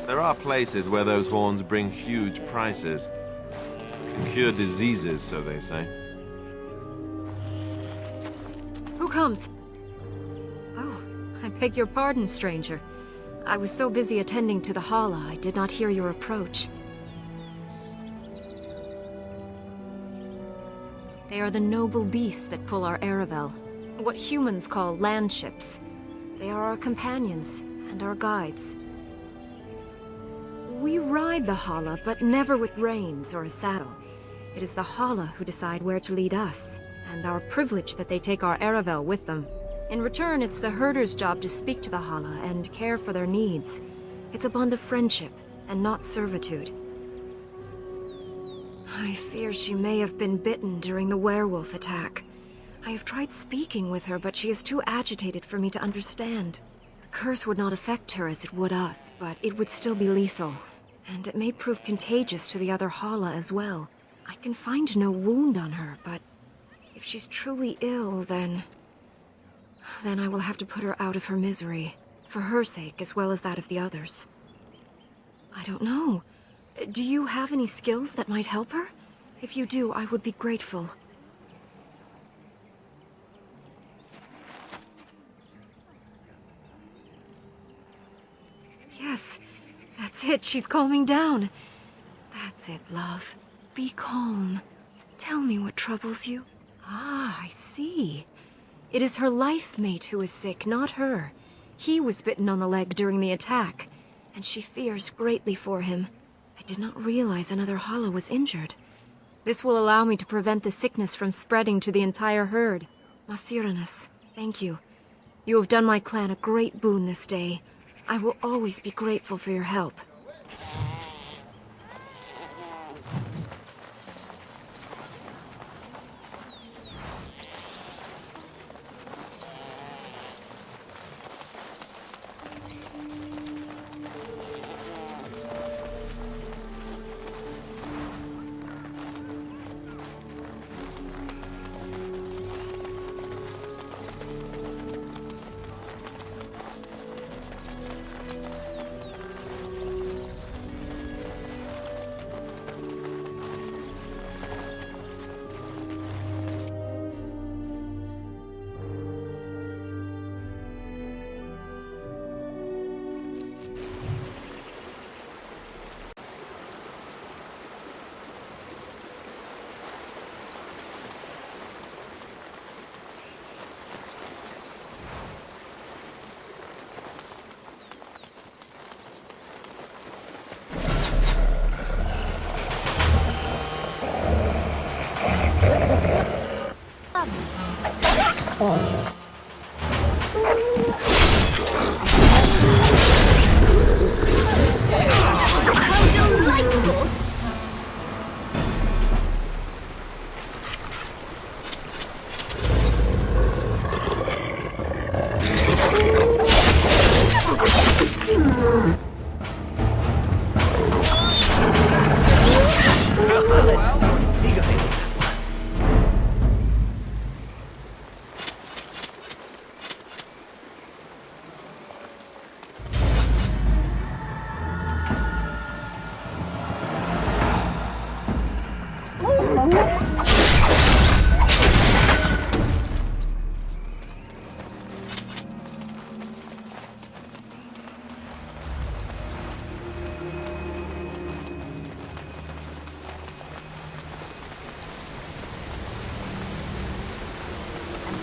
There are places where those horns bring huge prices. Can cure diseases, so they say. Who comes? Oh, I beg your pardon, stranger. I was so busy attending to the Hala, I did not hear your approach. They are the noble beasts that pull our Ariel, what humans call land ships. They are our companions and our guides. We ride the Hala, but never with reins or a saddle. It is the Hala who decide where to lead us, and our privilege that they take our Ariel with them. In return, it's the herder's job to speak to the Hala and care for their needs. It's a bond of friendship, and not servitude. I fear she may have been bitten during the werewolf attack. I have tried speaking with her, but she is too agitated for me to understand. The curse would not affect her as it would us, but it would still be lethal. And it may prove contagious to the other Hala as well. I can find no wound on her, but if she's truly ill, then I will have to put her out of her misery. For her sake, as well as that of the others. I don't know. Do you have any skills that might help her? If you do, I would be grateful. Yes, that's it. She's calming down. That's it, love. Be calm. Tell me what troubles you. Ah, I see. It is her life mate who is sick, not her. He was bitten on the leg during the attack, and she fears greatly for him. I did not realize another Hala was injured. This will allow me to prevent the sickness from spreading to the entire herd. Masiranas, thank you. You have done my clan a great boon this day. I will always be grateful for your help.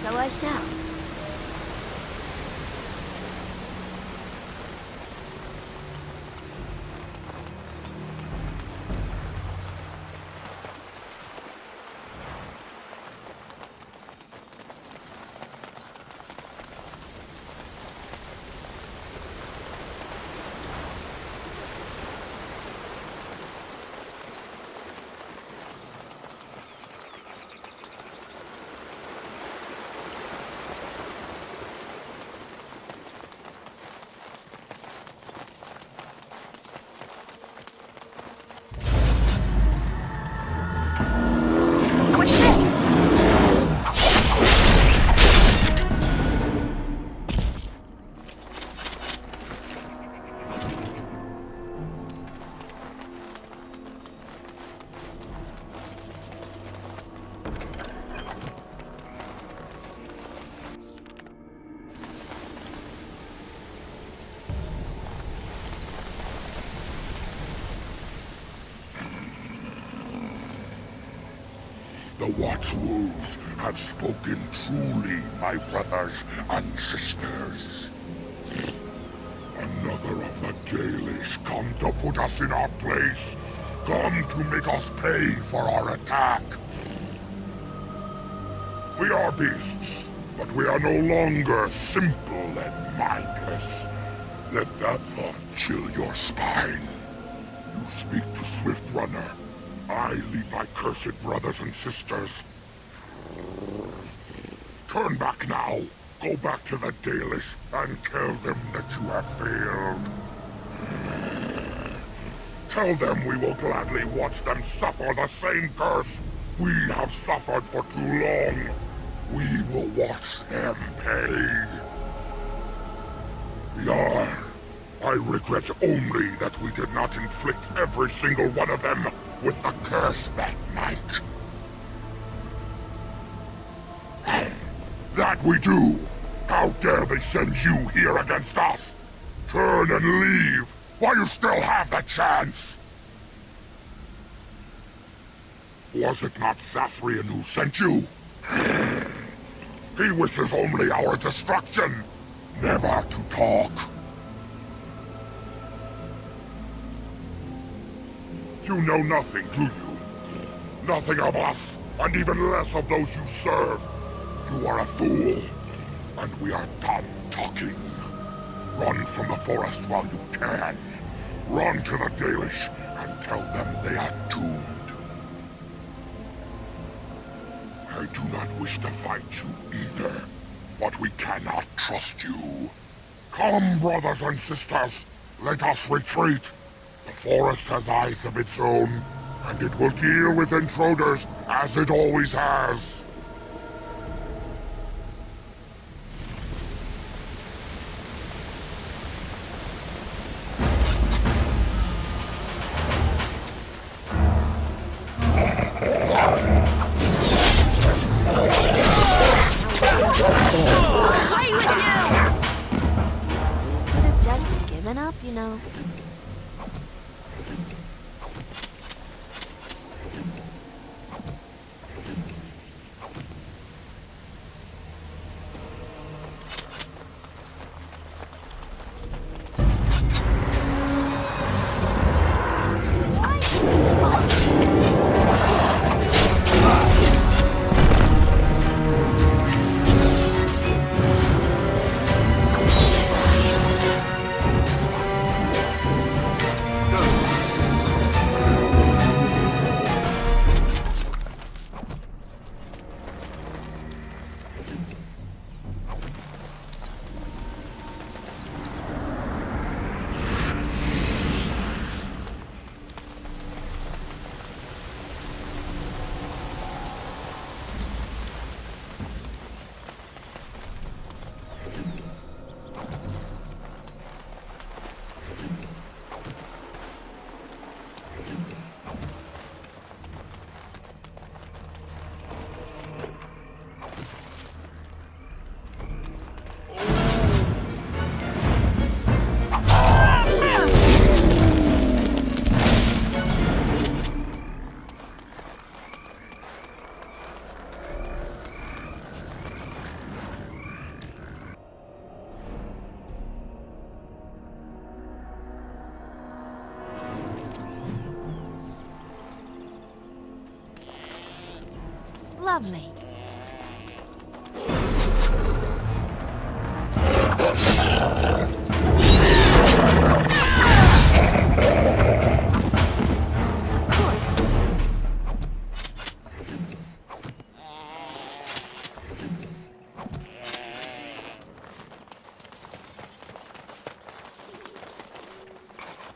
So I shall. Watch Wolves have spoken truly, my brothers and sisters. Another of the Dalish come to put us in our place. Come to make us pay for our attack. We are beasts, but we are no longer simple and mindless. Let that thought chill your spine. You speak to Swift Runner. I lead my cursed brothers and sisters. Turn back now. Go back to the Dalish and tell them that you have failed. Tell them we will gladly watch them suffer the same curse we have suffered for too long. We will watch them pay. Yar, I regret only that we did not inflict every single one of them with the curse that night. That we do! How dare they send you here against us? Turn and leave while you still have the chance! Was it not Zafrian who sent you? He wishes only our destruction, never to talk. You know nothing, do you? Nothing of us, and even less of those you serve. You are a fool, and we are done talking. Run from the forest while you can. Run to the Dalish and tell them they are doomed. I do not wish to fight you either, but we cannot trust you. Come, brothers and sisters, let us retreat. The forest has eyes of its own, and it will deal with intruders as it always has. You know. Lovely.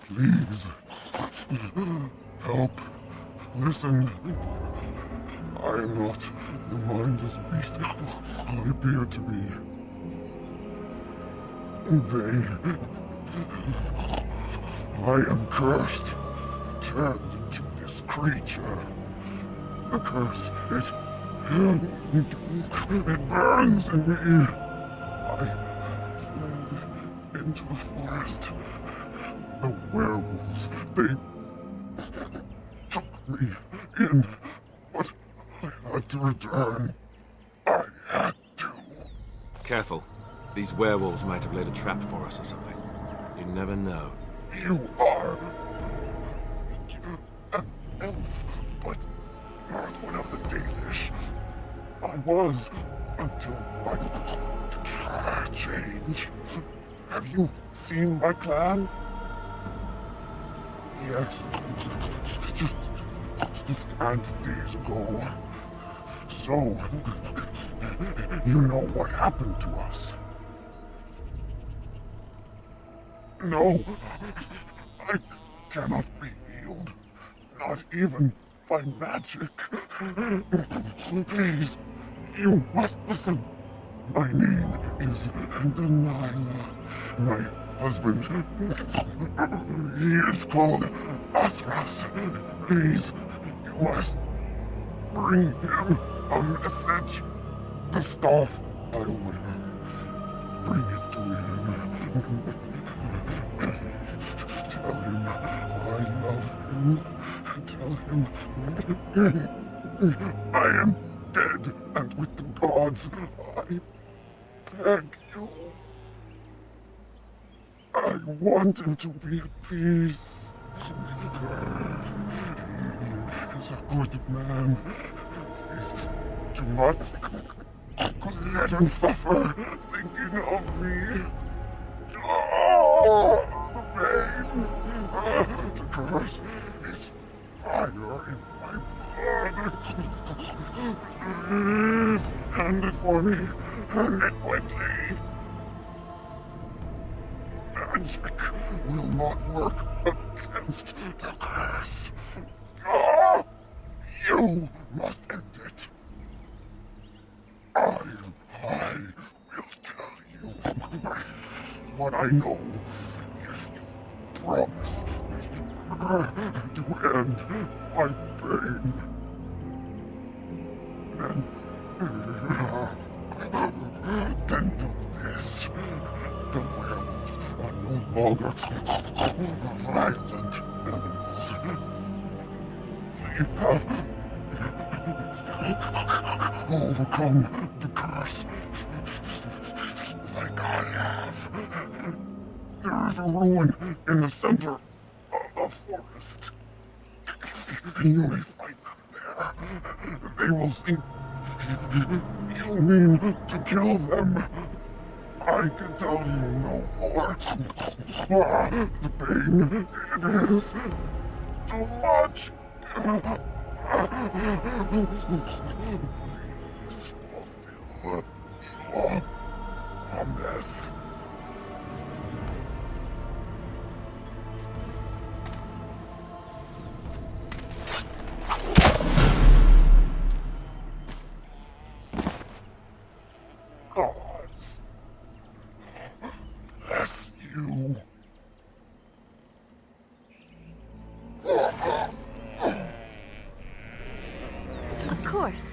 Please. Help. Listen. I am not the mindless beast I appear to be. I am cursed, turned into this creature. The curse, it burns in me. I fled into the forest. The werewolves, they took me in, but I had to return. I had to. Careful. These werewolves might have laid a trap for us or something. You never know. You are an elf, but not one of the Danish. I was until my change. Have you seen my clan? Yes. Just days ago. So, you know what happened to us. No, I cannot be healed. Not even by magic. Please, you must listen. My name is Delilah. My husband, he is called Asras. Please, you must bring him a message. The staff, I will bring it to him. Tell him I love him. Tell him I am dead and with the gods. I beg you. I want him to be at peace. He is a good man. Please do not let him suffer thinking of me. Oh, the pain. The curse is fire in my blood. Please, hand it for me. Hand it quickly. Magic will not work against the curse. Ah, you must end it. I will tell you what I know if you promise to end my pain. Then do this. The werewolves are no longer violent animals. They have overcome the curse like I have. There is a ruin in the center of the forest. You may find them there. They will think you mean to kill them. I can tell you no more. The pain, it is too much. Please fulfill your promise. Gods, bless you. Of course.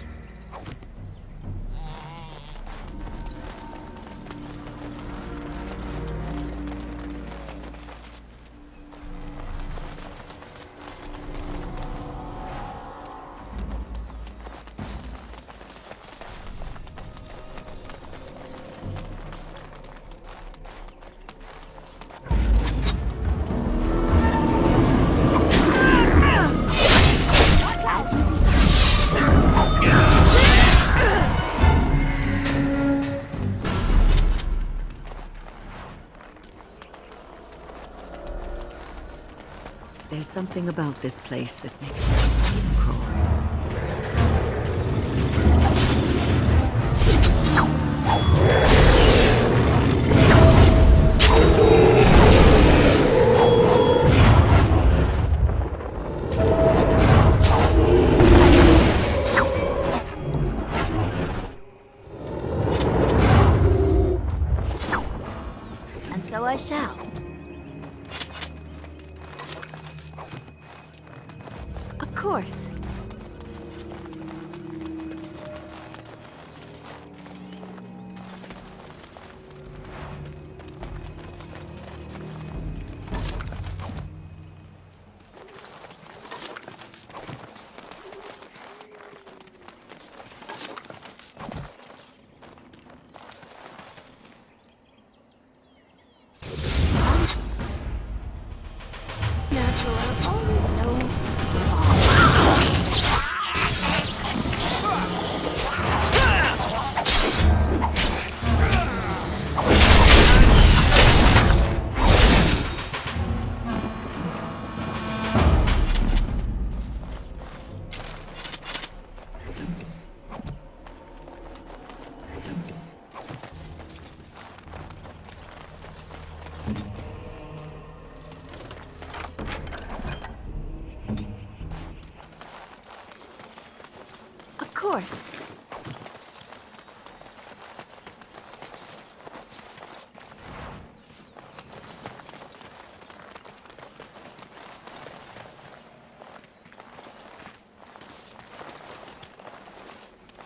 There's something about this place that makes my skin crawl. And so I shall. Of course.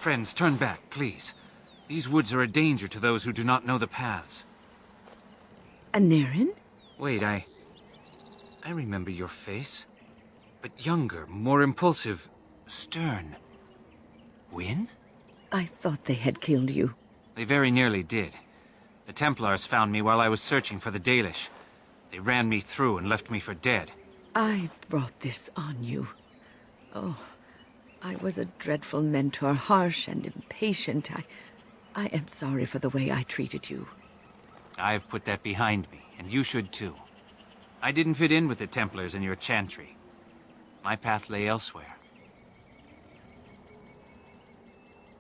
Friends, turn back, please. These woods are a danger to those who do not know the paths. Aneurin? Wait, I remember your face. But younger, more impulsive, stern. Wynn? I thought they had killed you. They very nearly did. The Templars found me while I was searching for the Dalish. They ran me through and left me for dead. I brought this on you. Oh, I was a dreadful mentor, harsh and impatient. I am sorry for the way I treated you. I've put that behind me, and you should too. I didn't fit in with the Templars in your chantry. My path lay elsewhere.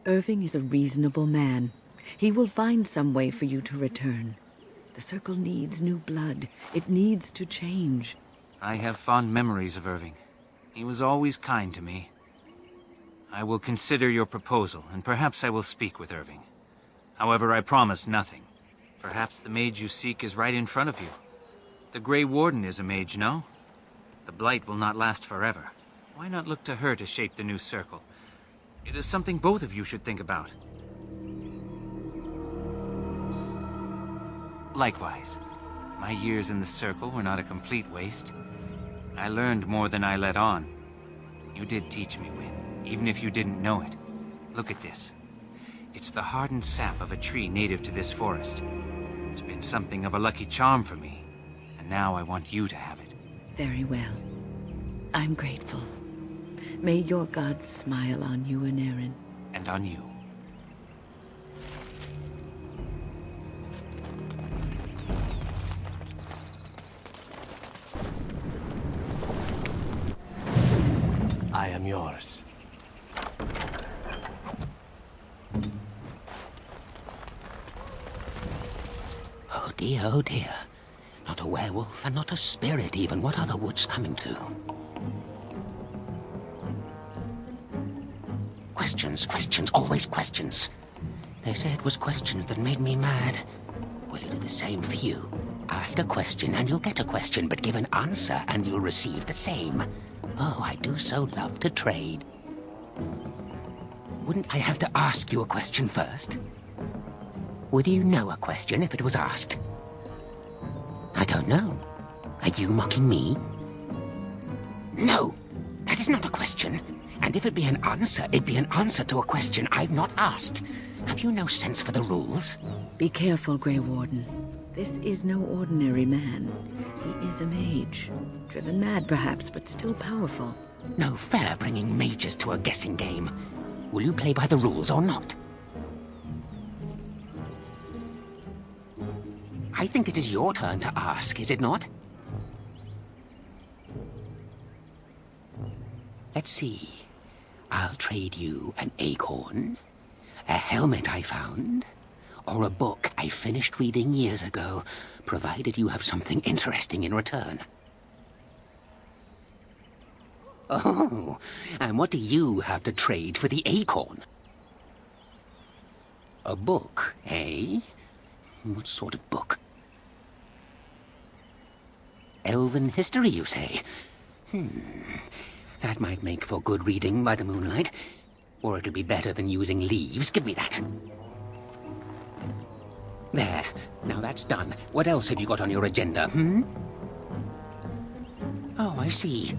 Irving is a reasonable man. He will find some way for you to return. The Circle needs new blood. It needs to change. I have fond memories of Irving. He was always kind to me. I will consider your proposal, and perhaps I will speak with Irving. However, I promise nothing. Perhaps the mage you seek is right in front of you. The Grey Warden is a mage, no? The Blight will not last forever. Why not look to her to shape the new Circle? It is something both of you should think about. Likewise, my years in the Circle were not a complete waste. I learned more than I let on. You did teach me, Wynn, even if you didn't know it. Look at this. It's the hardened sap of a tree native to this forest. It's been something of a lucky charm for me, and now I want you to have it. Very well. I'm grateful. May your gods smile on you, Aneurin. And on you. I am yours. Oh dear, oh dear. Not a werewolf and not a spirit even. What are the woods coming to? Questions, questions, always questions. They say it was questions that made me mad. Will you do the same for you? Ask a question and you'll get a question, but give an answer and you'll receive the same. Oh, I do so love to trade. Wouldn't I have to ask you a question first? Would you know a question if it was asked? I don't know. Are you mocking me? No, that is not a question. And if it be an answer, it'd be an answer to a question I've not asked. Have you no sense for the rules? Be careful, Grey Warden. This is no ordinary man. He is a mage. Driven mad, perhaps, but still powerful. No fair bringing mages to a guessing game. Will you play by the rules or not? I think it is your turn to ask, is it not? Let's see. I'll trade you an acorn, a helmet I found, or a book I finished reading years ago, provided you have something interesting in return. Oh, and what do you have to trade for the acorn? A book, eh? What sort of book? Elven history, you say? That might make for good reading by the moonlight. Or it'll be better than using leaves. Give me that. There. Now that's done. What else have you got on your agenda, Oh, I see.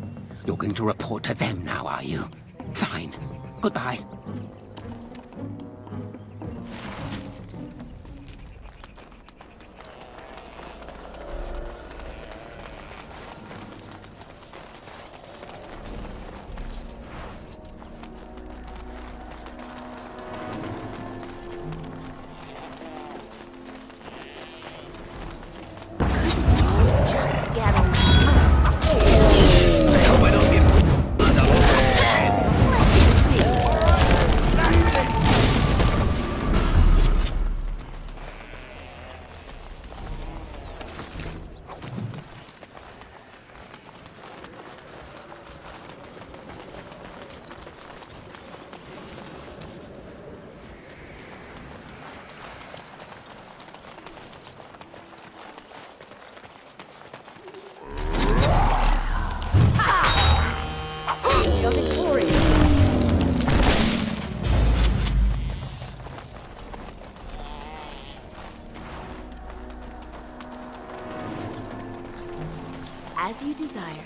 You're going to report to them now, are you? Fine. Goodbye. As you desire.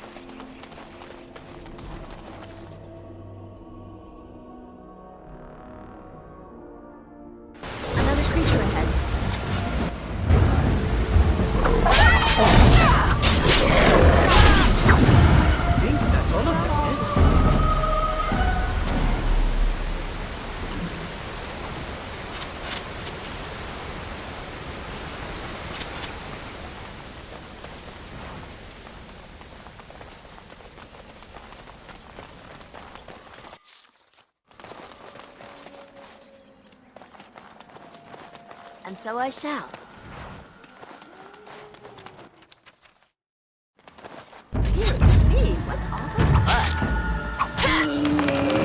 Another creature ahead. I think that's all of it, yes? And so I shall. Dear me, what's all the fuss? As you desire.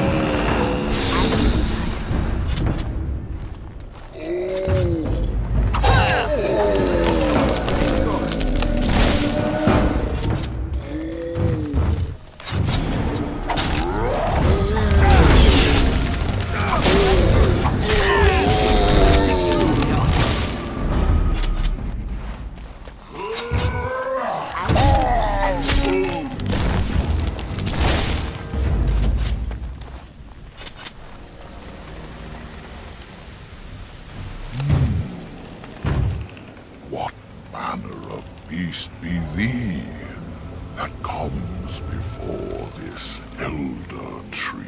What manner of beast be thee that comes before this elder tree?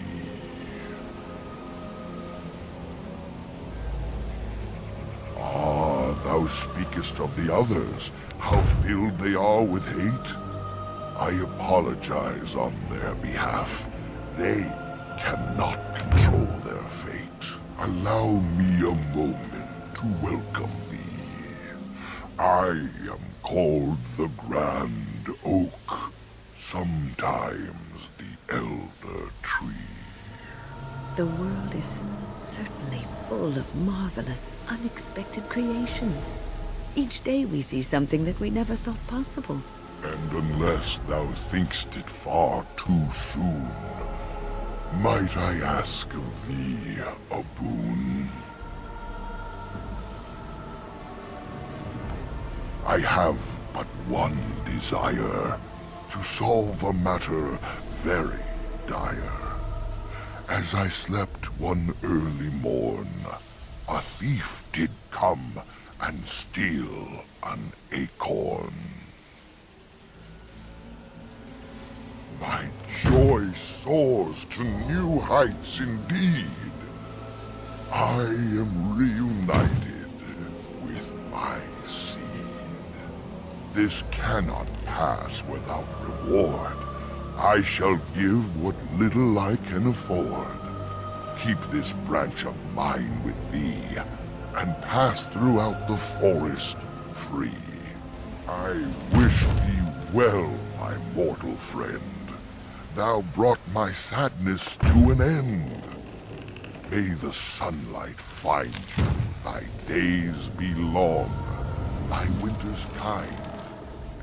Ah, thou speakest of the others, how filled they are with hate. I apologize on their behalf. They cannot control their fate. Allow me a moment to welcome thee. I am called the Grand Oak, sometimes the Elder Tree. The world is certainly full of marvelous, unexpected creations. Each day we see something that we never thought possible. And unless thou thinkst it far too soon, might I ask of thee a boon? I have but one desire, to solve a matter very dire. As I slept one early morn, a thief did come and steal an acorn. My joy soars to new heights indeed. I am reunited with my seed. This cannot pass without reward. I shall give what little I can afford. Keep this branch of mine with thee, and pass throughout the forest free. I wish thee well, my mortal friend. Thou brought my sadness to an end. May the sunlight find you, thy days be long, thy winters kind,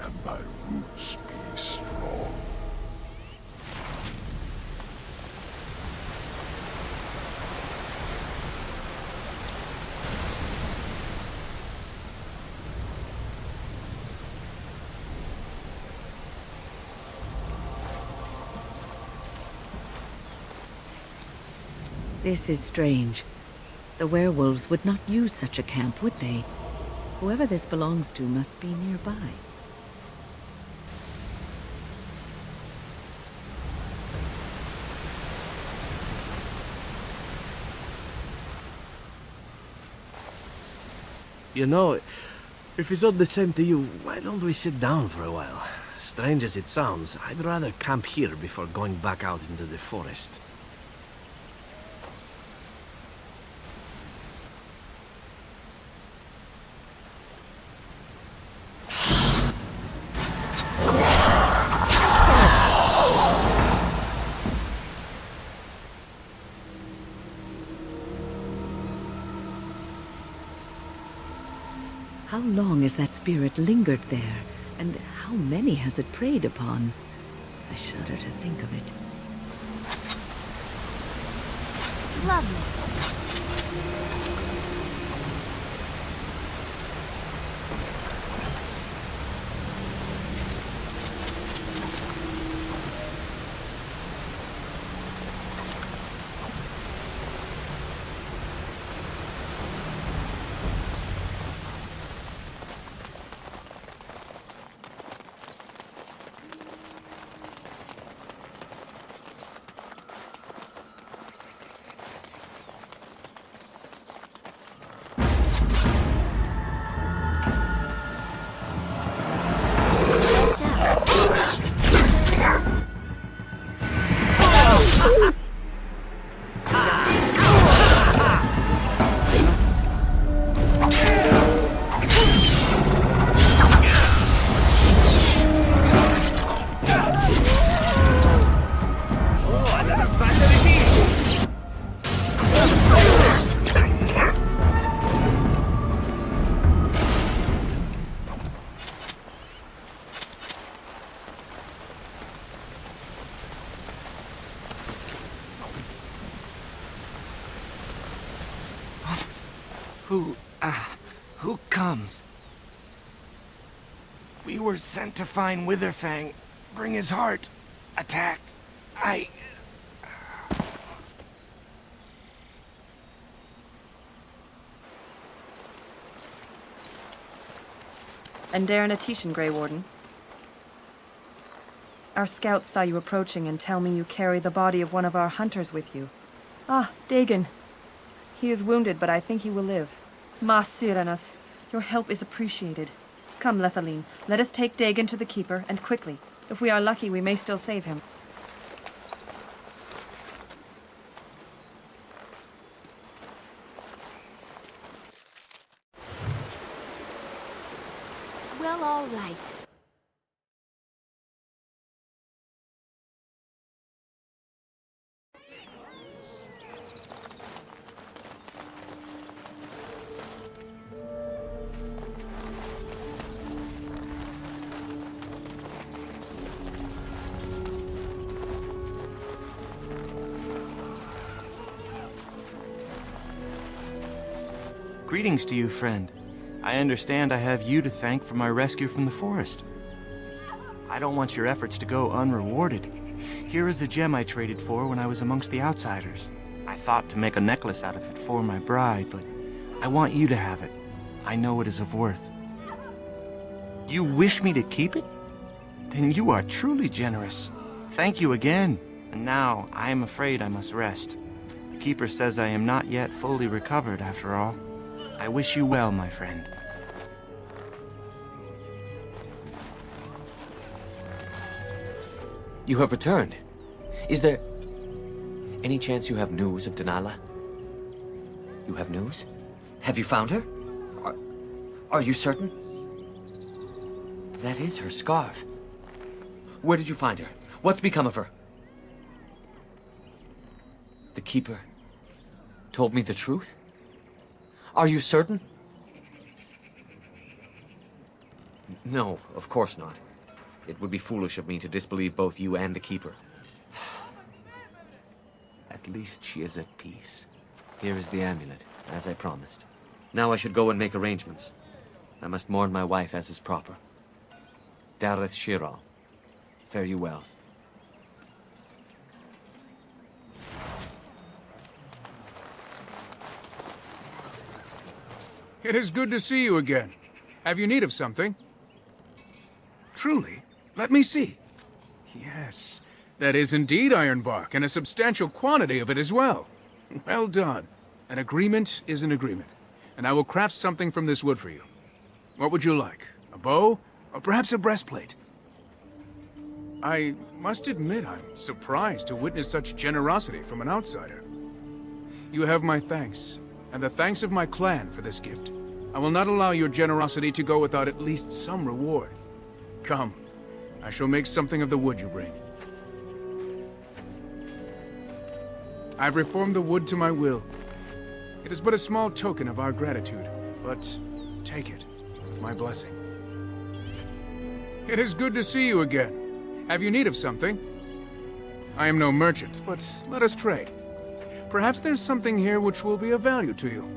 and thy roots be strong. This is strange. The werewolves would not use such a camp, would they? Whoever this belongs to must be nearby. You know, if it's all the same to you, why don't we sit down for a while? Strange as it sounds, I'd rather camp here before going back out into the forest. How long has that spirit lingered there, and how many has it preyed upon? I shudder to think of it. Lovely. Who comes? We were sent to find Witherfang. Bring his heart. Attacked. And Darren Atishan, Grey Warden. Our scouts saw you approaching and tell me you carry the body of one of our hunters with you. Ah, Dagon. He is wounded, but I think he will live. Mas Siranas, your help is appreciated. Come, Lethaline, let us take Dagon to the Keeper, and quickly. If we are lucky, we may still save him. Well, all right. Greetings to you, friend. I understand I have you to thank for my rescue from the forest. I don't want your efforts to go unrewarded. Here is the gem I traded for when I was amongst the outsiders. I thought to make a necklace out of it for my bride, but I want you to have it. I know it is of worth. You wish me to keep it? Then you are truly generous. Thank you again. And now, I am afraid I must rest. The Keeper says I am not yet fully recovered, after all. I wish you well, my friend. You have returned. Is there any chance you have news of Delilah? You have news? Have you found her? Are you certain? That is her scarf. Where did you find her? What's become of her? The Keeper told me the truth? Are you certain? No, of course not. It would be foolish of me to disbelieve both you and the Keeper. At least she is at peace. Here is the amulet, as I promised. Now I should go and make arrangements. I must mourn my wife as is proper. Dareth Shiral, fare you well. It is good to see you again. Have you need of something? Truly? Let me see. Yes, that is indeed iron bark, and a substantial quantity of it as well. Well done. An agreement is an agreement, and I will craft something from this wood for you. What would you like? A bow? Or perhaps a breastplate? I must admit I'm surprised to witness such generosity from an outsider. You have my thanks, and the thanks of my clan for this gift. I will not allow your generosity to go without at least some reward. Come, I shall make something of the wood you bring. I've reformed the wood to my will. It is but a small token of our gratitude, but take it with my blessing. It is good to see you again. Have you need of something? I am no merchant, but let us trade. Perhaps there's something here which will be of value to you.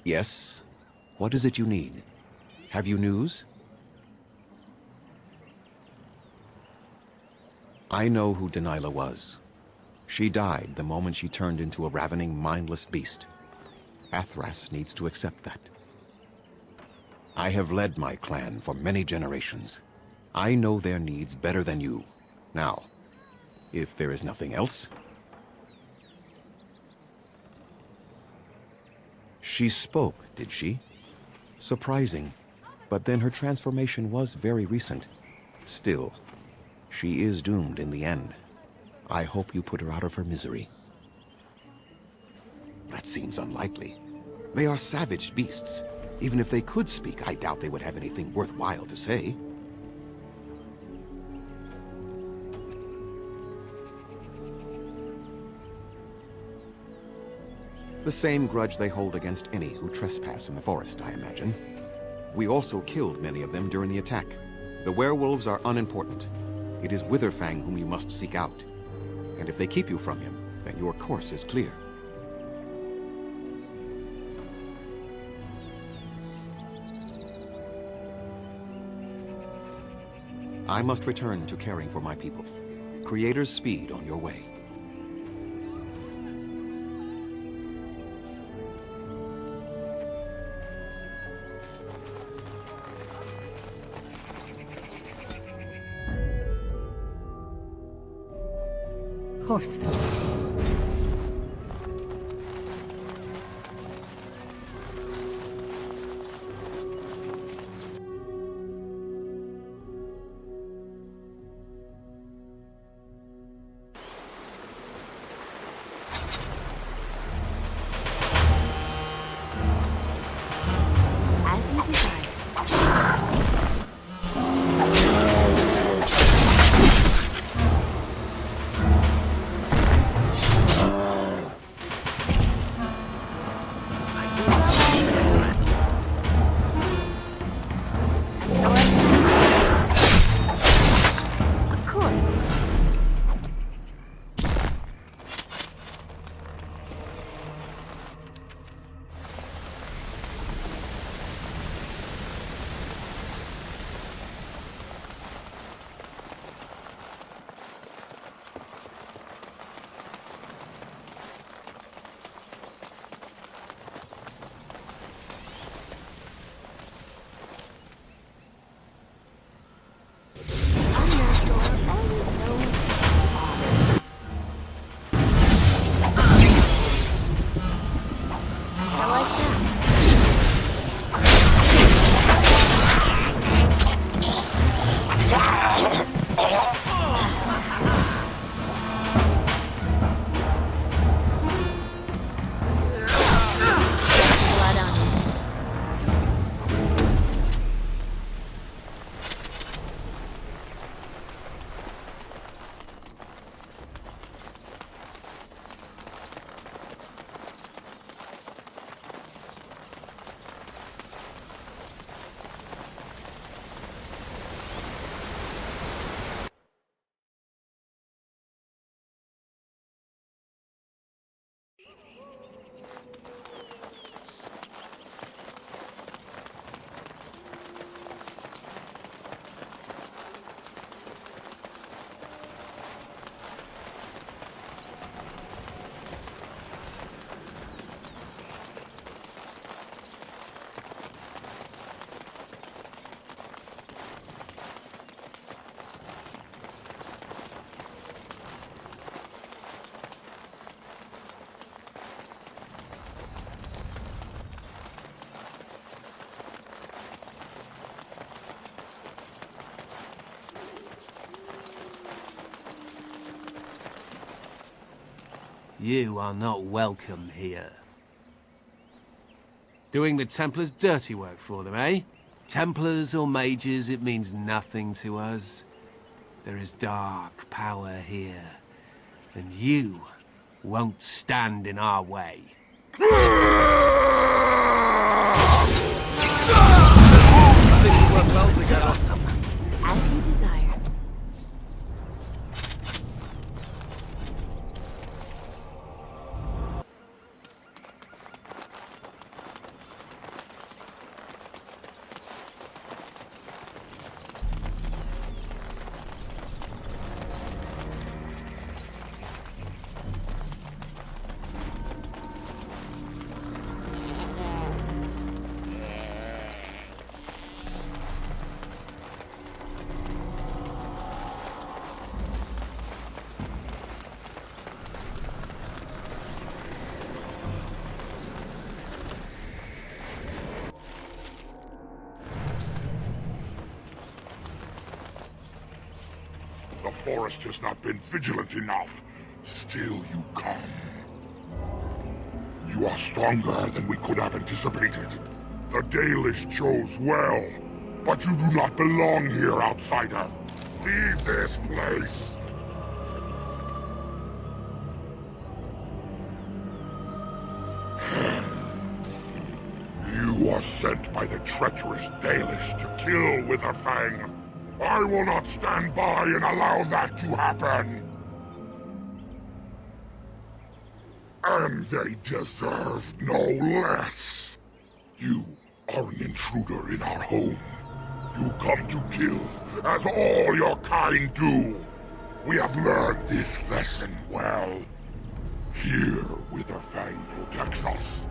Yes? What is it you need? Have you news? I know who Delilah was. She died the moment she turned into a ravening, mindless beast. Athras needs to accept that. I have led my clan for many generations. I know their needs better than you. Now, if there is nothing else... She spoke, did she? Surprising. But then her transformation was very recent. Still, she is doomed in the end. I hope you put her out of her misery. That seems unlikely. They are savage beasts. Even if they could speak, I doubt they would have anything worthwhile to say. The same grudge they hold against any who trespass in the forest, I imagine. We also killed many of them during the attack. The werewolves are unimportant. It is Witherfang whom you must seek out. And if they keep you from him, then your course is clear. I must return to caring for my people. Creator's speed on your way. Horseful. As you desire. You are not welcome here. Doing the Templars' dirty work for them, eh? Templars or mages, it means nothing to us. There is dark power here, and you won't stand in our way. Awesome. As you desire. The forest has not been vigilant enough. Still you come. You are stronger than we could have anticipated. The Dalish chose well, but you do not belong here, outsider. Leave this place. You are sent by the treacherous Dalish to kill Witherfang. I will not stand by and allow that to happen. And they deserve no less. You are an intruder in our home. You come to kill, as all your kind do. We have learned this lesson well. Here, Witherfang protects us.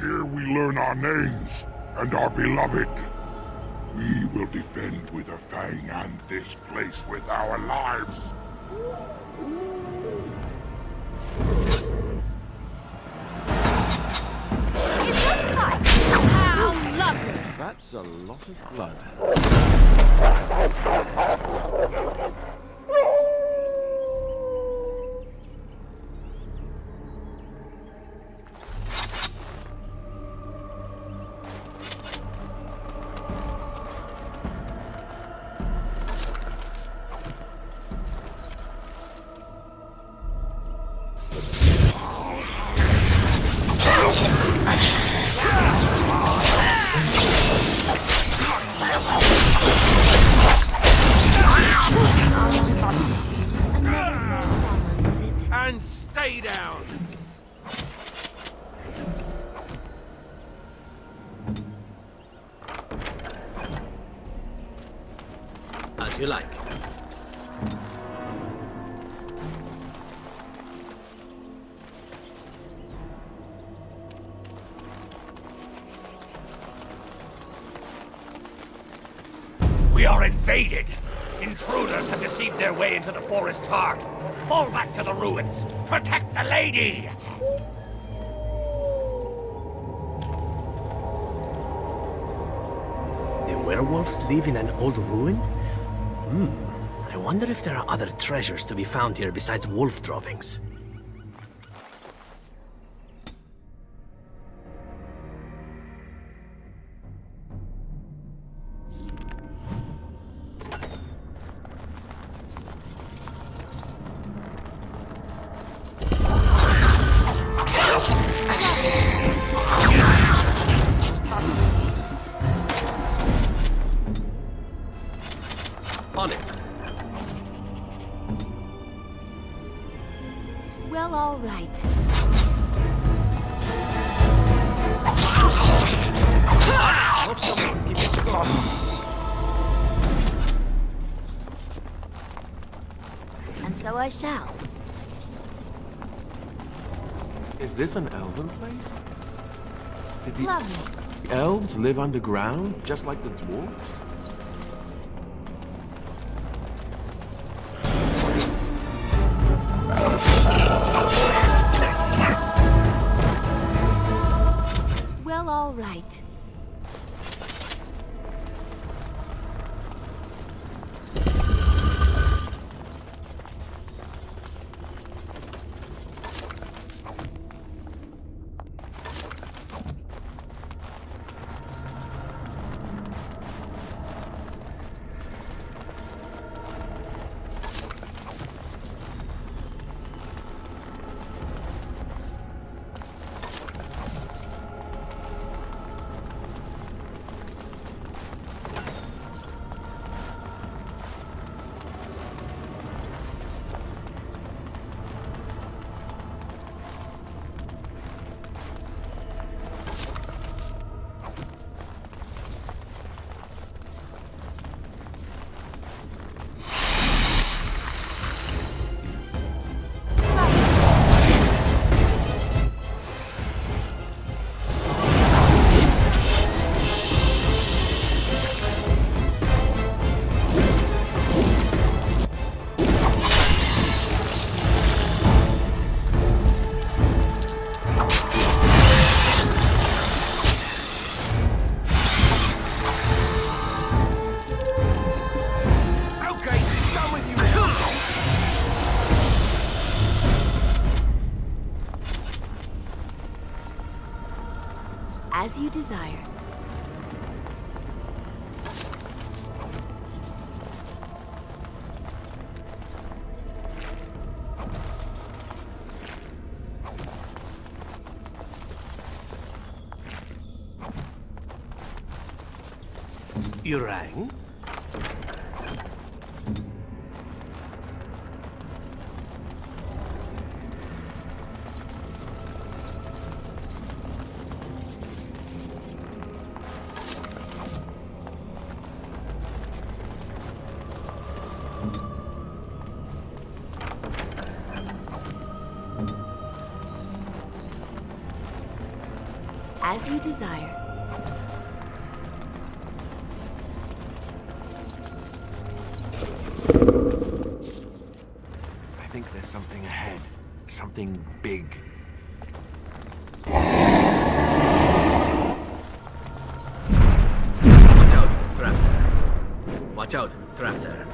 Here we learn our names and our beloved. We will defend Witherfang and this place with our lives. How lovely! That's a lot of blood. And stay down! As you like. We are invaded! Intruders have deceived their way into the forest's heart. Fall back to the ruins. Protect the lady! The werewolves live in an old ruin? I wonder if there are other treasures to be found here besides wolf droppings. On it. Well, all right. Hope someone's keeping score. And so I shall. Is this an elven place? Did the Lovely. elves live underground, just like the dwarves? Well, all right. You rang? As you desire. I think there's something ahead. Something big. Watch out, trap there. Watch out, trap there.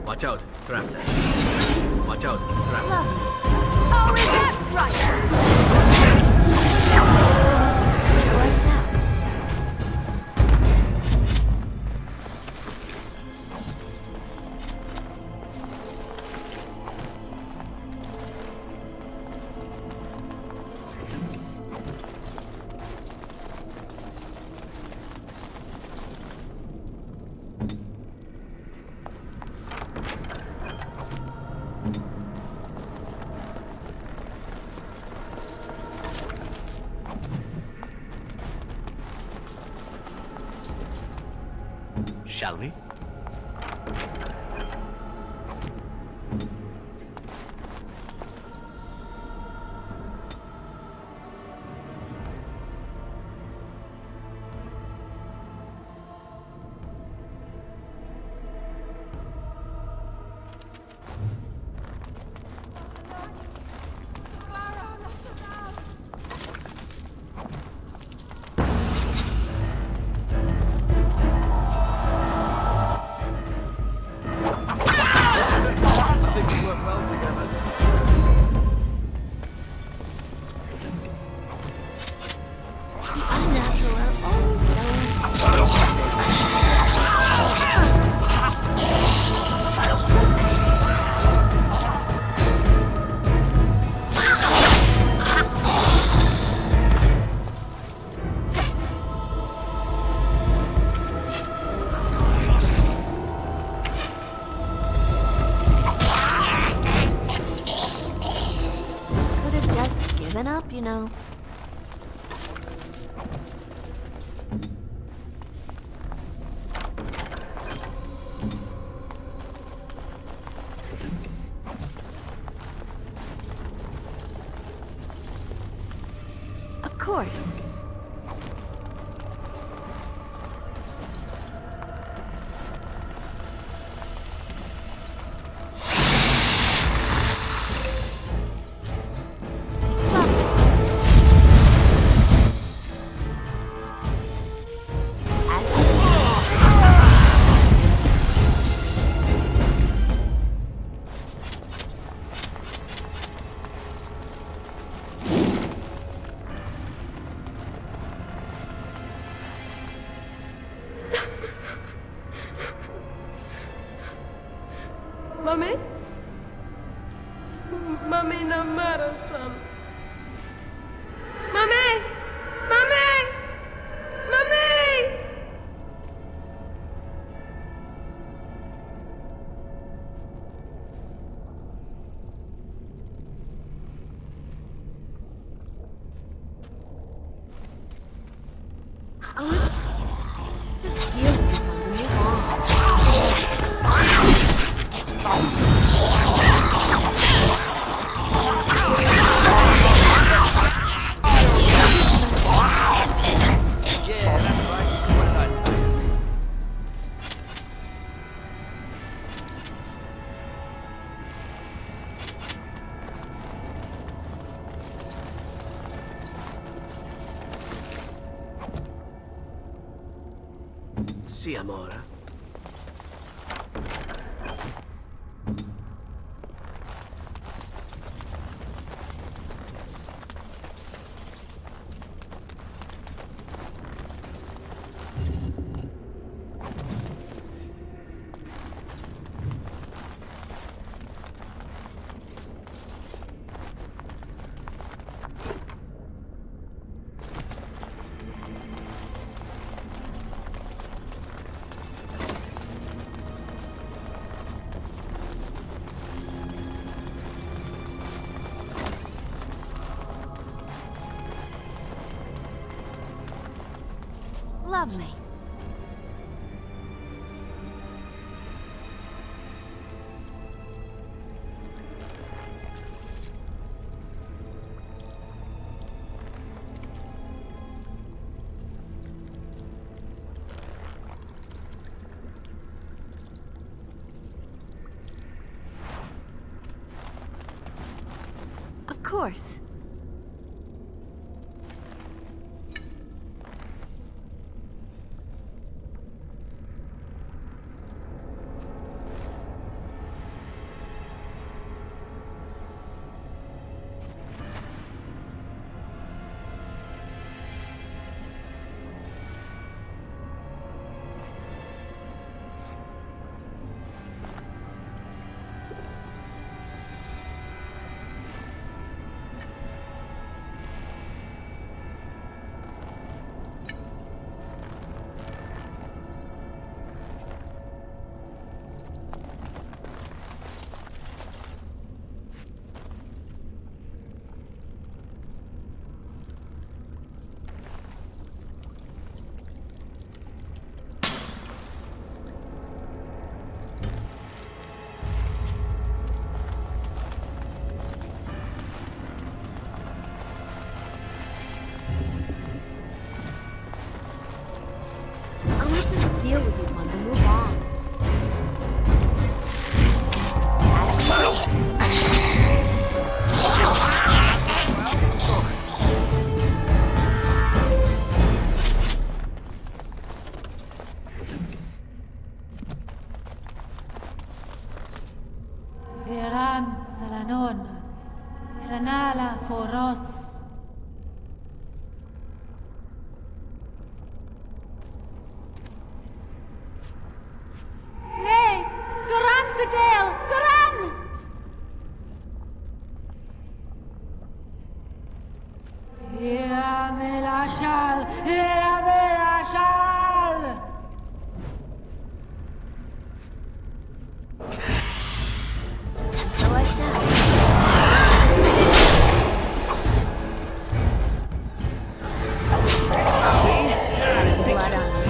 Watch out, trap there. Watch out, trap there. Oh, is that right? Watch out. Shall we? You know. Of course. Mami? Mami na marasan. Mami! Mami! Mami! Sì, amore. Lovely. Of course. I'll have to just deal with these ones and move on. Veran Salanon, Ranala Foros. Nay, Garan Sudale, Garan! Iamel Ashal, Iamel Ashal! So I shall. Blood on me.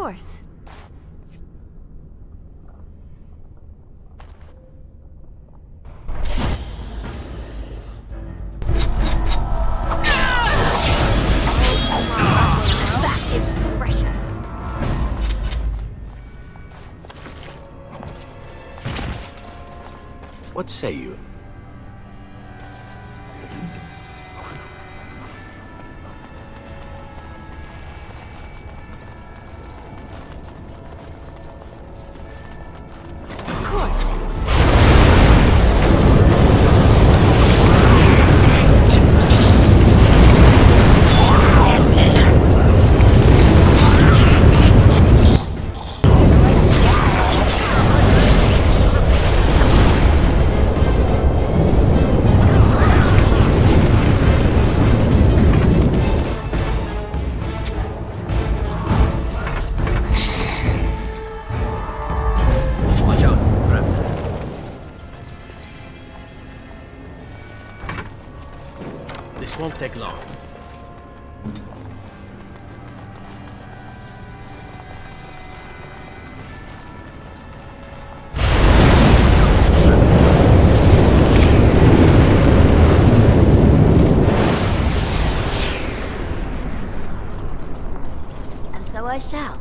course. That is precious. What say you? This won't take long. And so I shall.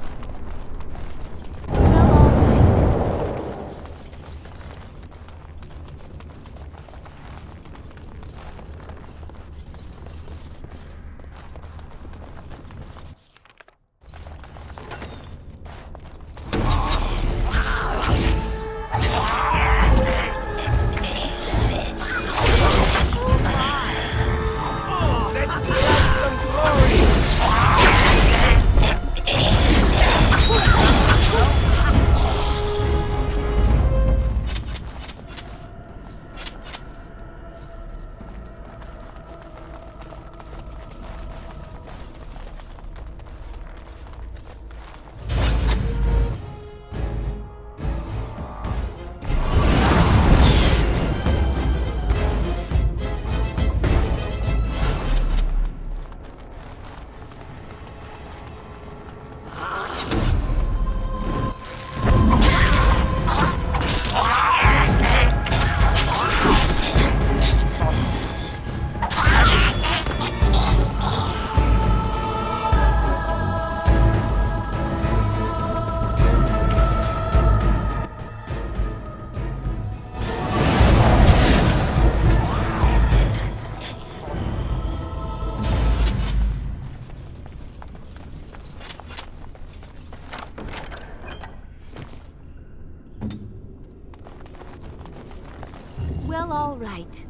Well, all right.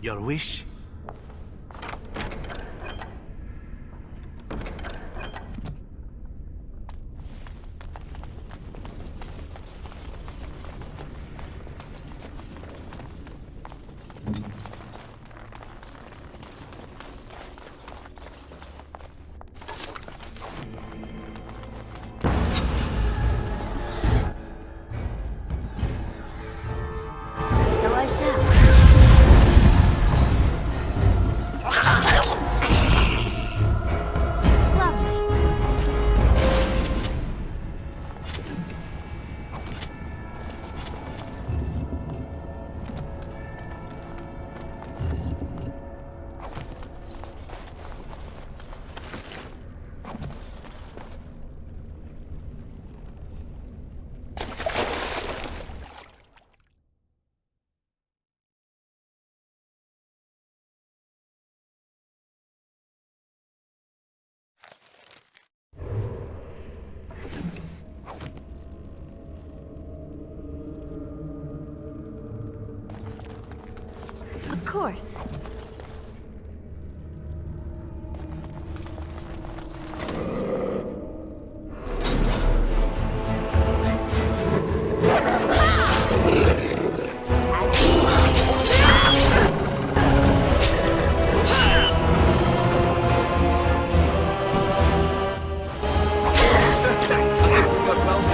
Your wish? So I shall. Of course. Well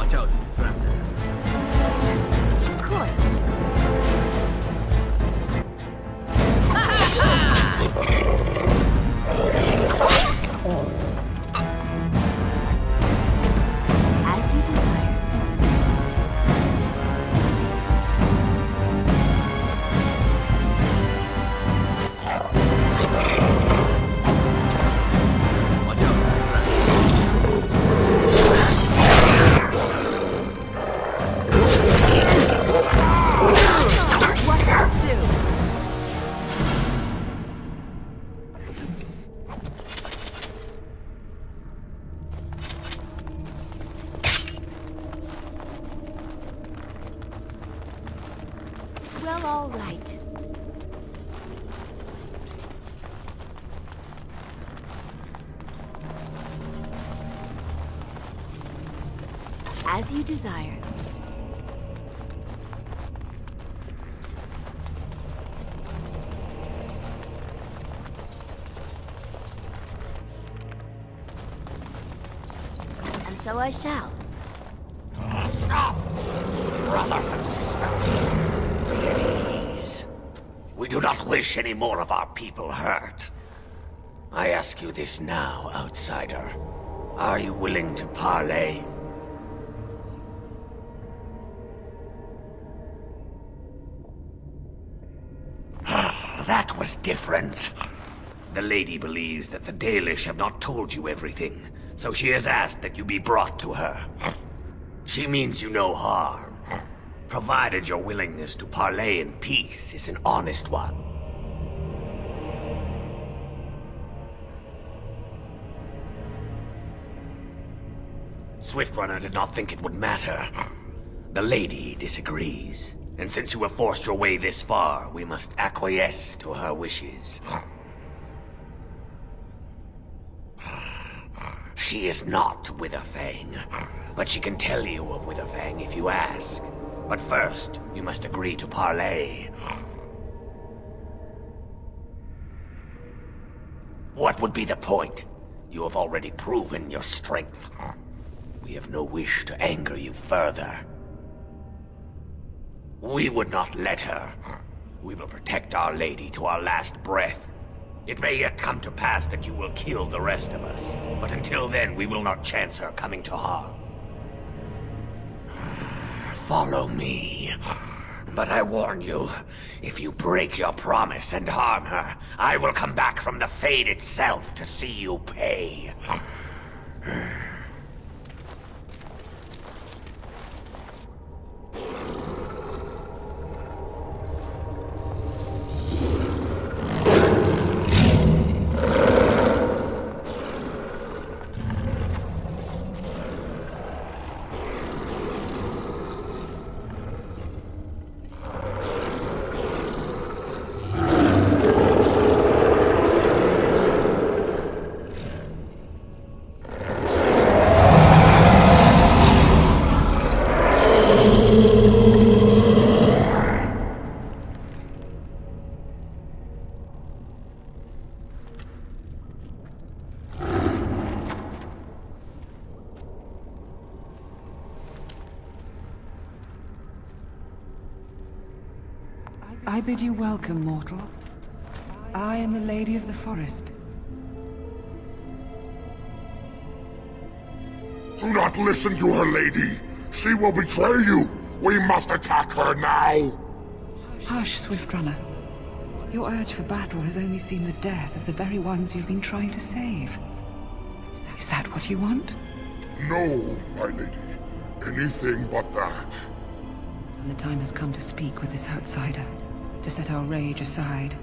Watch out, Grant. Of course. As you desire. Watch out, Grant. What will do? Well, all right. As you desire. And so I shall. Stop! Brothers and sisters, be at ease. We do not wish any more of our people hurt. I ask you this now, outsider. Are you willing to parley? That was different. The lady believes that the Dalish have not told you everything, so she has asked that you be brought to her. She means you no harm, provided your willingness to parley in peace is an honest one. Swiftrunner did not think it would matter. The lady disagrees, and since you have forced your way this far, we must acquiesce to her wishes. She is not Witherfang, but she can tell you of Witherfang if you ask. But first, you must agree to parley. What would be the point? You have already proven your strength. We have no wish to anger you further. We would not let her. We will protect Our Lady to our last breath. It may yet come to pass that you will kill the rest of us, but until then we will not chance her coming to harm. Follow me. But I warn you, if you break your promise and harm her, I will come back from the Fade itself to see you pay. I bid you welcome, mortal. I am the Lady of the Forest. Do not listen to her, lady. She will betray you. We must attack her now. Hush, Swiftrunner. Your urge for battle has only seen the death of the very ones you've been trying to save. Is that what you want? No, my lady. Anything but that. And the time has come to speak with this outsider, to set our rage aside.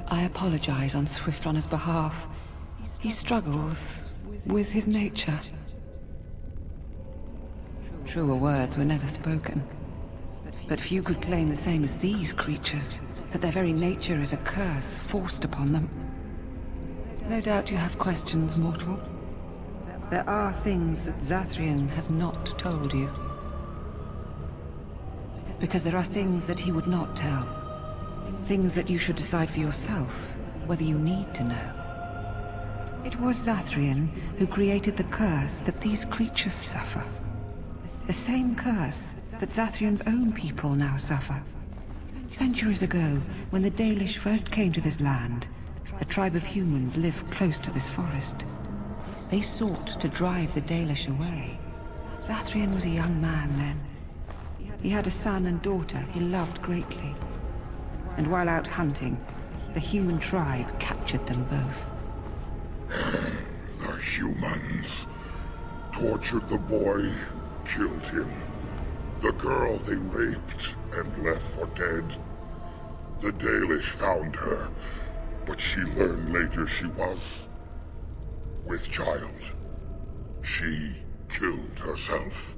I apologize on Swiftrunner's behalf. He struggles with his nature. Truer words were never spoken. But few could claim the same as these creatures, that their very nature is a curse forced upon them. No doubt you have questions, mortal. There are things that Zathrian has not told you. Because there are things that he would not tell. Things that you should decide for yourself, whether you need to know. It was Zathrian who created the curse that these creatures suffer. The same curse that Zathrion's own people now suffer. Centuries ago, when the Dalish first came to this land, a tribe of humans lived close to this forest. They sought to drive the Dalish away. Zathrion was a young man then. He had a son and daughter he loved greatly. And while out hunting, the human tribe captured them both. The humans tortured the boy, killed him. The girl they raped and left for dead. The Dalish found her, but she learned later she was with child. She killed herself.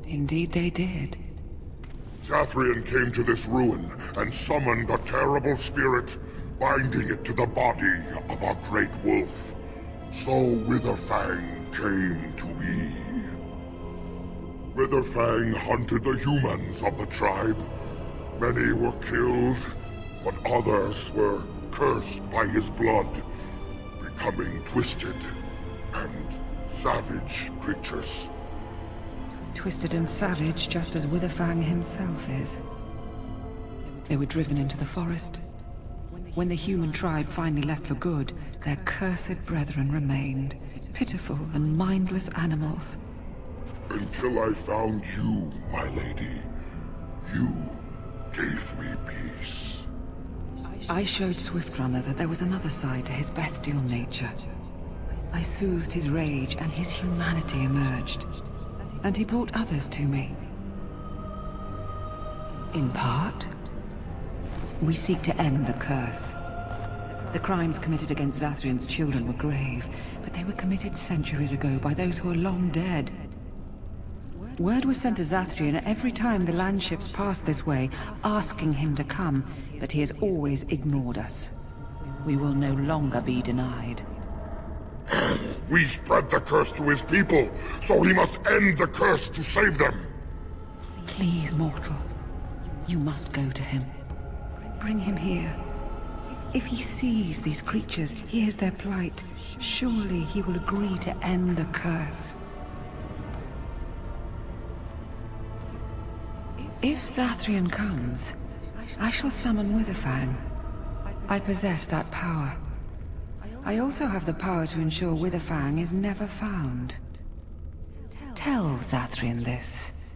Indeed they did. Zathrion came to this ruin and summoned a terrible spirit, binding it to the body of a great wolf. So Witherfang came to be. Witherfang hunted the humans of the tribe. Many were killed, but others were cursed by his blood, becoming twisted and savage creatures. Twisted and savage, just as Witherfang himself is. They were driven into the forest. When the human tribe finally left for good, their cursed brethren remained, pitiful and mindless animals. Until I found you, my lady. You gave me peace. I showed Swiftrunner that there was another side to his bestial nature. I soothed his rage and his humanity emerged. And he brought others to me. In part, we seek to end the curse. The crimes committed against Zathrion's children were grave, but they were committed centuries ago by those who are long dead. Word was sent to Zathrion every time the landships passed this way, asking him to come, but he has always ignored us. We will no longer be denied. We spread the curse to his people, so he must end the curse to save them. Please, mortal. You must go to him. Bring him here. If he sees these creatures, hears their plight, surely he will agree to end the curse. If Zathrion comes, I shall summon Witherfang. I possess that power. I also have the power to ensure Witherfang is never found. Tell Zathrion this.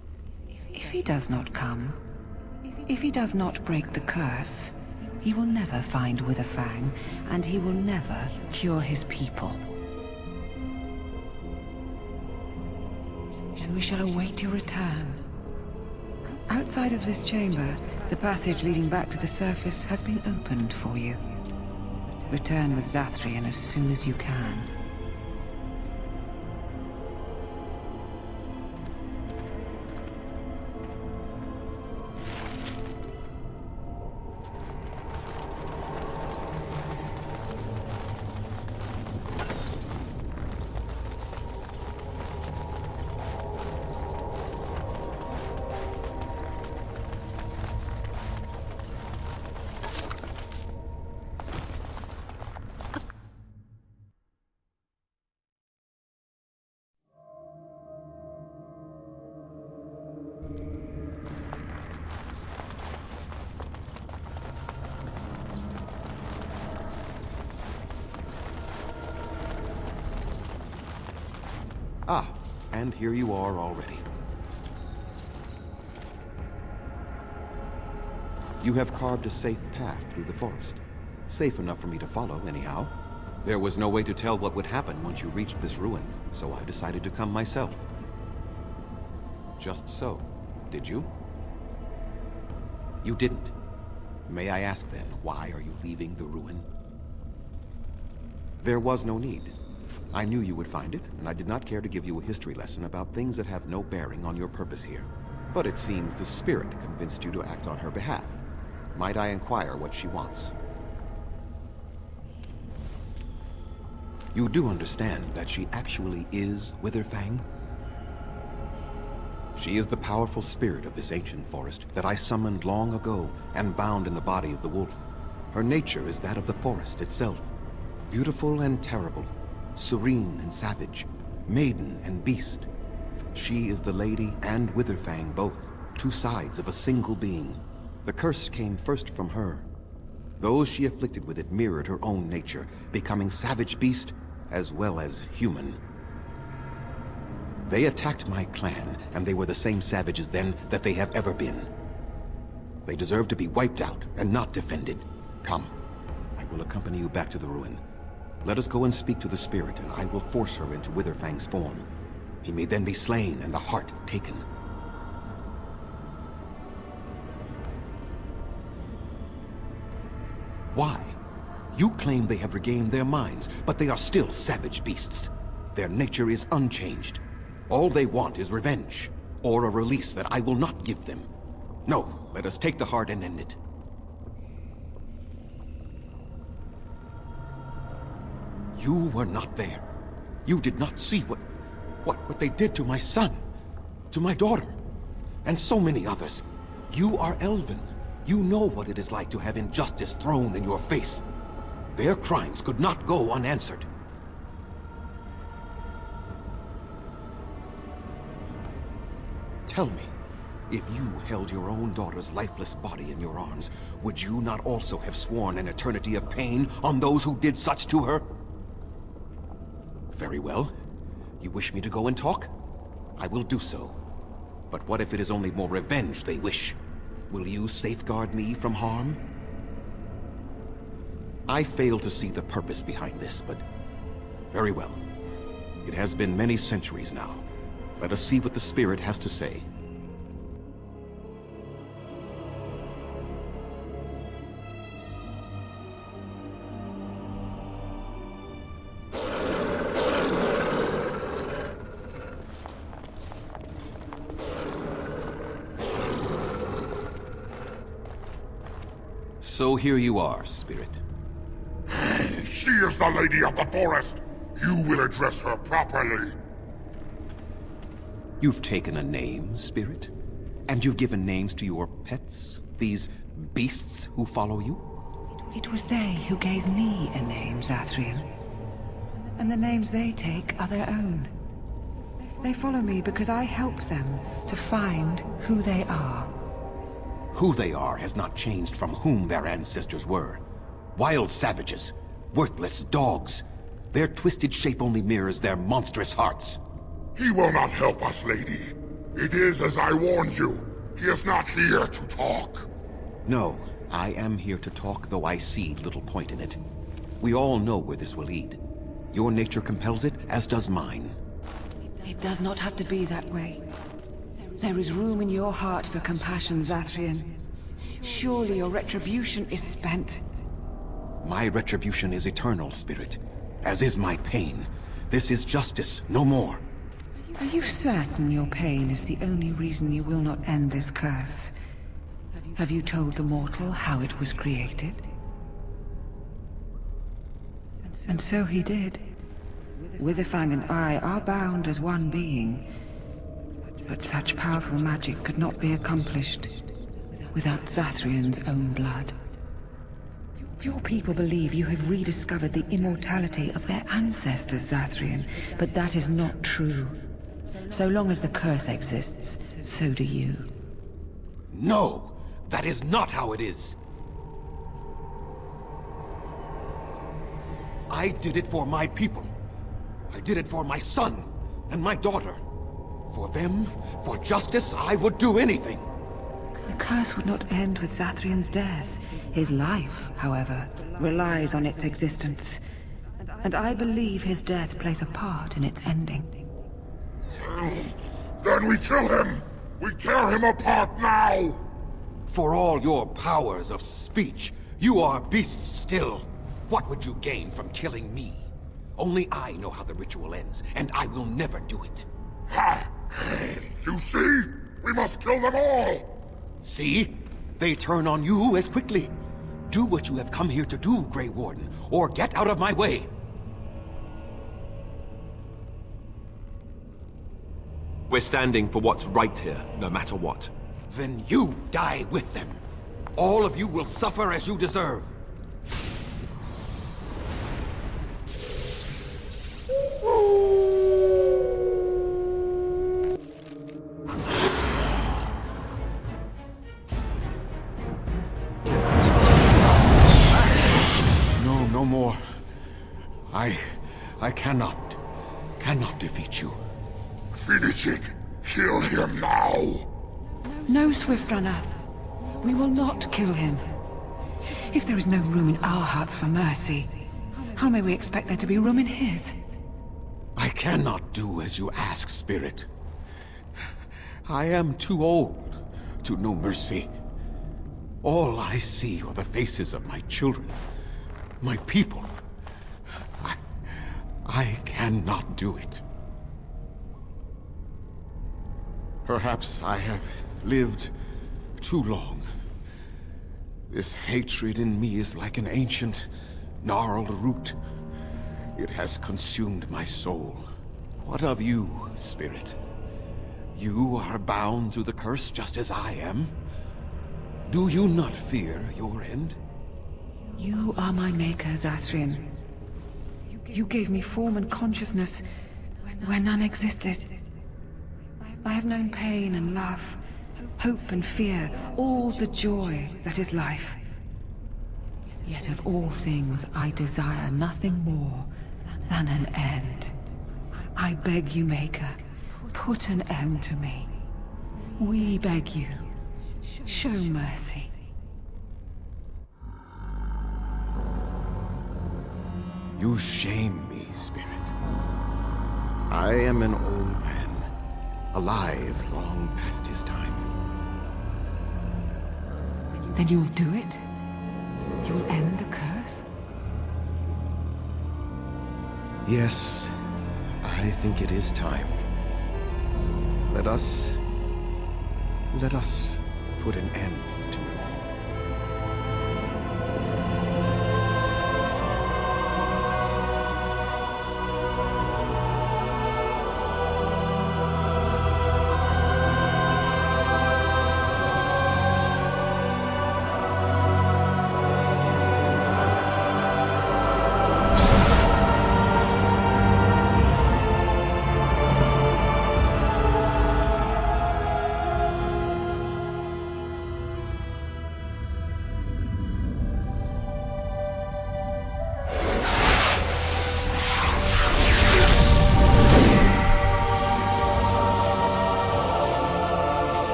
If he does not come, if he does not break the curse, he will never find Witherfang, and he will never cure his people. And we shall await your return. Outside of this chamber, the passage leading back to the surface has been opened for you. Return with Zathrion as soon as you can. Ah, and here you are already. You have carved a safe path through the forest. Safe enough for me to follow, anyhow. There was no way to tell what would happen once you reached this ruin, so I decided to come myself. Just so, did you? You didn't. May I ask then, why are you leaving the ruin? There was no need. I knew you would find it, and I did not care to give you a history lesson about things that have no bearing on your purpose here. But it seems the spirit convinced you to act on her behalf. Might I inquire what she wants? You do understand that she actually is Witherfang? She is the powerful spirit of this ancient forest that I summoned long ago and bound in the body of the wolf. Her nature is that of the forest itself. Beautiful and terrible. Serene and savage, maiden and beast, She is the Lady and Witherfang both, two sides of a single being. The curse came first from her. Those she afflicted with it mirrored her own nature, becoming savage beast as well as human. They attacked my clan, and they were the same savages then that they have ever been. They deserve to be wiped out and not defended. Come, I will accompany you back to the ruin. Let us go and speak to the spirit, and I will force her into Witherfang's form. He may then be slain and the heart taken. Why? You claim they have regained their minds, but they are still savage beasts. Their nature is unchanged. All they want is revenge, or a release that I will not give them. No, let us take the heart and end it. You were not there. You did not see what they did to my son, to my daughter, and so many others. You are Elven. You know what it is like to have injustice thrown in your face. Their crimes could not go unanswered. Tell me, if you held your own daughter's lifeless body in your arms, would you not also have sworn an eternity of pain on those who did such to her? Very well. You wish me to go and talk? I will do so. But what if it is only more revenge they wish? Will you safeguard me from harm? I fail to see the purpose behind this, but very well. It has been many centuries now. Let us see what the spirit has to say. So here you are, spirit. She is the Lady of the Forest. You will address her properly. You've taken a name, spirit? And you've given names to your pets? These beasts who follow you? It was they who gave me a name, Zathriel. And the names they take are their own. They follow me because I help them to find who they are. Who they are has not changed from whom their ancestors were. Wild savages, worthless dogs. Their twisted shape only mirrors their monstrous hearts. He will not help us, lady. It is as I warned you. He is not here to talk. No, I am here to talk, though I see little point in it. We all know where this will lead. Your nature compels it, as does mine. It does not have to be that way. There is room in your heart for compassion, Zathrian. Surely your retribution is spent. My retribution is eternal, spirit. As is my pain. This is justice, no more. Are you certain your pain is the only reason you will not end this curse? Have you told the mortal how it was created? And so he did. Witherfang and I are bound as one being. But such powerful magic could not be accomplished without Zathrian's own blood. Your people believe you have rediscovered the immortality of their ancestors, Zathrian, but that is not true. So long as the curse exists, so do you. No! That is not how it is! I did it for my people. I did it for my son and my daughter. For them, for justice, I would do anything. The curse would not end with Zathrian's death. His life, however, relies on its existence. And I believe his death plays a part in its ending. Then we kill him! We tear him apart now! For all your powers of speech, you are beasts still. What would you gain from killing me? Only I know how the ritual ends, and I will never do it. Ha! You see? We must kill them all! See? They turn on you as quickly. Do what you have come here to do, Grey Warden, or get out of my way. We're standing for what's right here, no matter what. Then you die with them. All of you will suffer as you deserve. cannot defeat you. Finish it! Kill him now! No, Swift Runner. We will not kill him. If there is no room in our hearts for mercy, how may we expect there to be room in his? I cannot do as you ask, Spirit. I am too old to know mercy. All I see are the faces of my children, my people. I cannot do it. Perhaps I have lived too long. This hatred in me is like an ancient, gnarled root. It has consumed my soul. What of you, Spirit? You are bound to the curse just as I am. Do you not fear your end? You are my maker, Zathrian. You gave me form and consciousness where none existed. I have known pain and love, hope and fear, all the joy that is life. Yet of all things, I desire nothing more than an end. I beg you, Maker, put an end to me. We beg you, show mercy. You shame me, Spirit. I am an old man, alive long past his time. Then you will do it? You will end the curse? Yes, I think it is time. Let us put an end to it.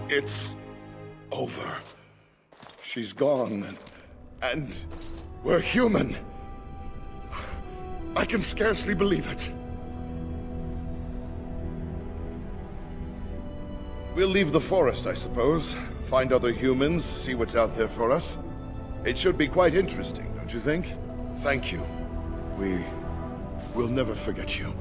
It's over. She's gone, and we're human. I can scarcely believe it. We'll leave the forest, I suppose. Find other humans, see what's out there for us. It should be quite interesting, don't you think? Thank you. We'll never forget you.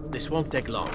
This won't take long.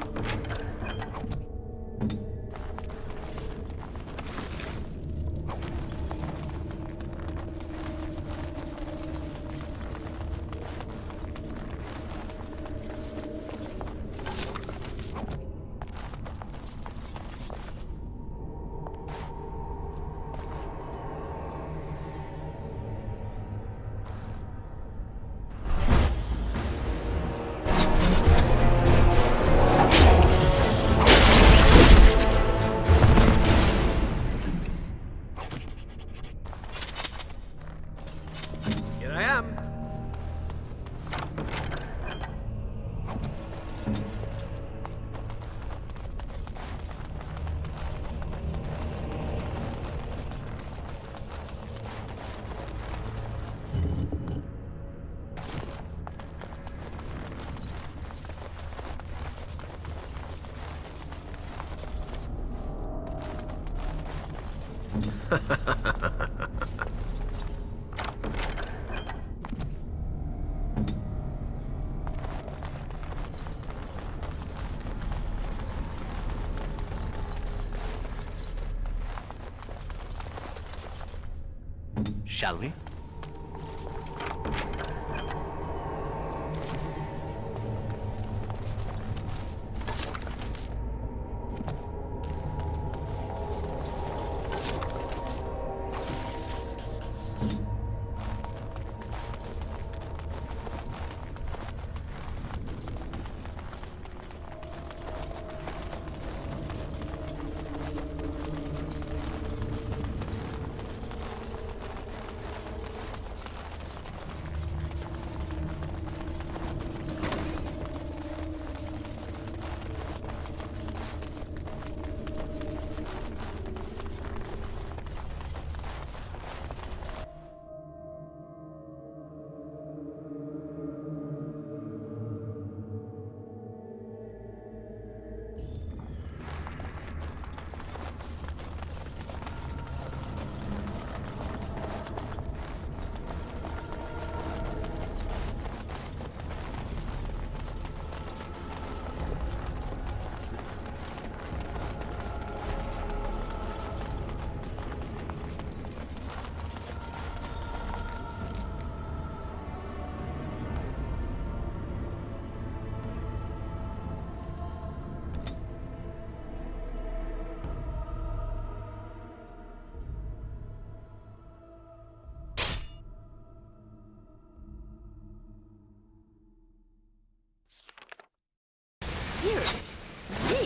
Shall we?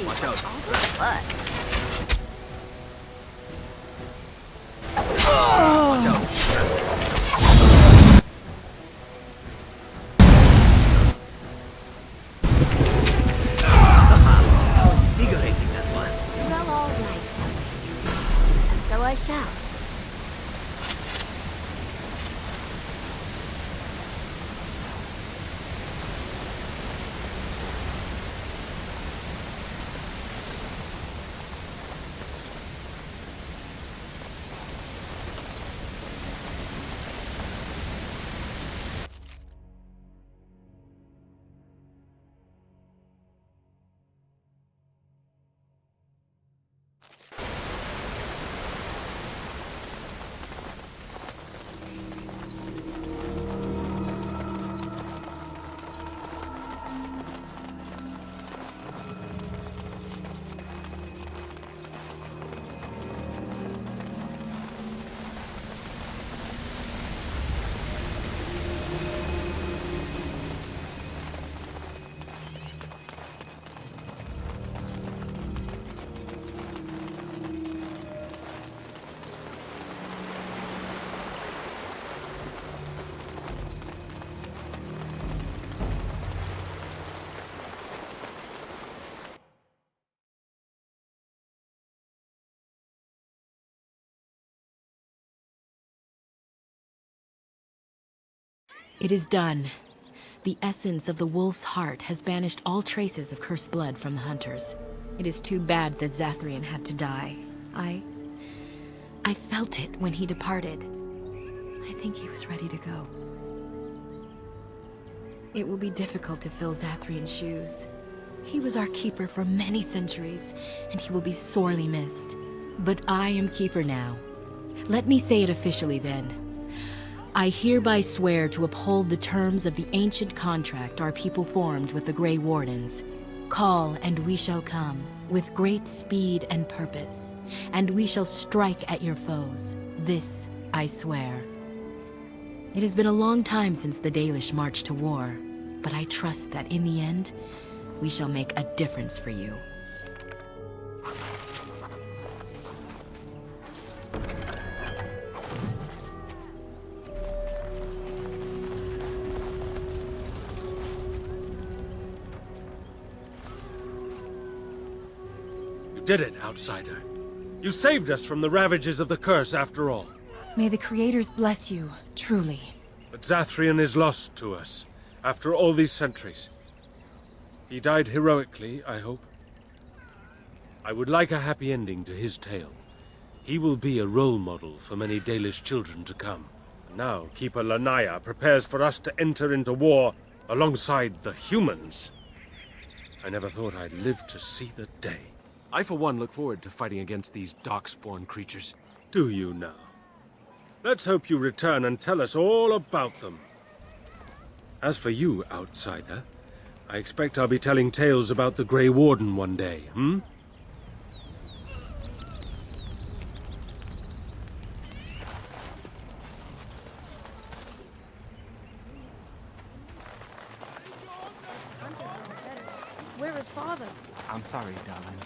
Watch out. All the blood. Watch out. How invigorating that was. Well, all right. And so I shall. It is done. The essence of the wolf's heart has banished all traces of cursed blood from the hunters. It is too bad that Zathrian had to die. I felt it when he departed. I think he was ready to go. It will be difficult to fill Zathrian's shoes. He was our keeper for many centuries, and he will be sorely missed. But I am keeper now. Let me say it officially then. I hereby swear to uphold the terms of the ancient contract our people formed with the Grey Wardens. Call, and we shall come, with great speed and purpose, and we shall strike at your foes. This I swear. It has been a long time since the Dalish marched to war, but I trust that in the end, we shall make a difference for you. Did it, outsider. You saved us from the ravages of the curse after all. May the creators bless you, truly. But Zathrian is lost to us, after all these centuries. He died heroically, I hope. I would like a happy ending to his tale. He will be a role model for many Dalish children to come. Now, Keeper Lanaya prepares for us to enter into war alongside the humans. I never thought I'd live to see the day. I, for one, look forward to fighting against these darkspawn creatures. Do you now? Let's hope you return and tell us all about them. As for you, outsider, I expect I'll be telling tales about the Grey Warden one day, hmm? Where is father? I'm sorry, darling.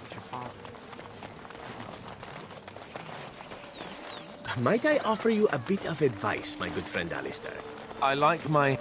It's your father. Might I offer you a bit of advice, my good friend Alistair? I like my